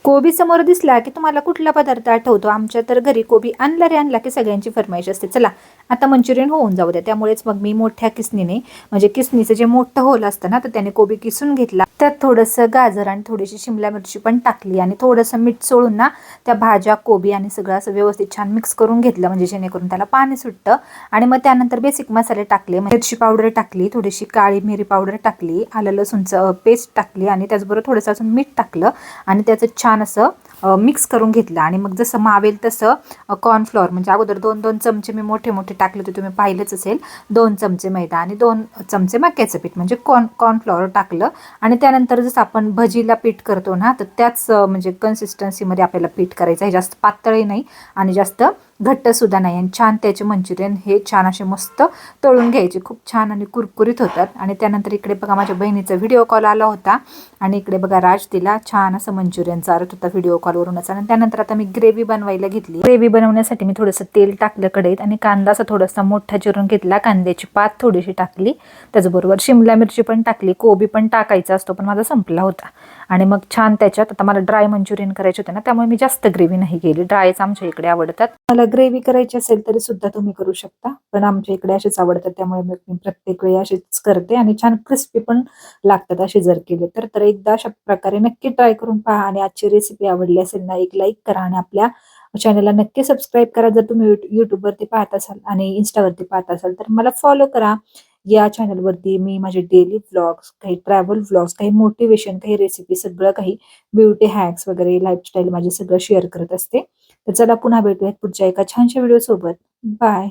कोबी समोर दिसला की तुम्हाला कुठला पदार्थ आठवतो? आमच्या तर घरी कोबी आणला रे आणला की सगळ्यांची फरमाईश असते, चला आता मंचुरियन होऊन जाऊ द्या. त्यामुळेच मग मी मोठ्या किसणीने, म्हणजे किसणीचं जे मोठं होल असतं ना, तर त्याने कोबी किसून घेतला. त्यात थोडंसं गाजर आणि थोडीशी शिमला मिरची पण टाकली आणि थोडंसं मीठ सोडून ना त्या भाज्या, कोबी आणि सगळं असं व्यवस्थित छान मिक्स करून घेतलं, म्हणजे जेणेकरून त्याला पाणी सुटतं. आणि मग त्यानंतर बेसिक मसाले टाकले, मिरची पावडर टाकली, थोडीशी काळी मिरी पावडर टाकली, आलं लसूणचं पेस्ट टाकली आणि त्याचबरोबर थोडंसं अजून मीठ टाकलं आणि त्याचं छान असं मिक्स करून घेतलं. आणि मग जसं मावेल तसं कॉर्नफ्लॉवर, म्हणजे अगोदर 2-2 चमचे मी मोठे मोठे टाकले होते, तुम्ही पाहिलंच असेल. 2 चमचे मैदा आणि 2 चमचे मक्याचं पीठ, म्हणजे कॉर्नफ्लॉवर टाकलं. आणि त्यानंतर जसं आपण भजीला पीठ करतो ना, तर त्याच म्हणजे कन्सिस्टन्सीमध्ये आपल्याला पीठ करायचं आहे. जास्त पातळही नाही आणि जास्त घट्टसुद्धा नाही. आणि छान त्याचे मंचुरियन हे छान असे मस्त तळून घ्यायचे, खूप छान आणि कुरकुरीत होतात. आणि त्यानंतर इकडे बघा माझ्या बहिणीचा व्हिडिओ कॉल आला होता आणि इकडे बघा राज तिला छान असं मंचुरियन चारत होता व्हिडिओ कॉलवरूनच. आणि त्यानंतर आता मी ग्रेव्ही बनवायला घेतली. ग्रेव्ही बनवण्यासाठी मी थोडंसं तेल टाकलं कढईत आणि कांदा असा थोडासा मोठा चिरून घेतला, कांद्याची पात थोडीशी टाकली, त्याचबरोबर शिमला मिरची पण टाकली, कोबी पण टाकायचा असतो पण माझा संपला होता. आणि मग छान त्याच्यात आता मला ड्राय मंचुरियन करायचे होते ना, त्यामुळे मी जास्त ग्रेव्ही नाही केली. ड्रायच आमच्या इकडे आवडतात. मला ग्रेव्ही करायची असेल तरी सुद्धा तुम्ही करू शकता, पण आमच्या इकडे असेच आवडतात, त्यामुळे मी प्रत्येक वेळी अशीच करते. आणि छान क्रिस्पी पण लागतात असे जर केले तर एकदा अशा प्रकारे नक्की ट्राय करून पहा. आणि आजची रेसिपी आवडली असेल ना, एक लाईक करा आणि आपल्या चॅनलला नक्की सबस्क्राईब करा. जर तुम्ही यूट्यूबवरती पाहत असाल आणि इन्स्टावरती पाहत असाल तर मला फॉलो करा. या चॅनलवरती मी माझे डेली व्लॉग्स, काही ट्रॅव्हल व्लॉग्स, काही मोटिवेशन, काही रेसिपी, सगळं काही ब्युटी हॅक्स वगैरे लाईफस्टाईल माझे सगळं शेअर करत असते. तर चला पुन्हा भेटूयात पुढच्या एका छानशा व्हिडिओ सोबत. बाय.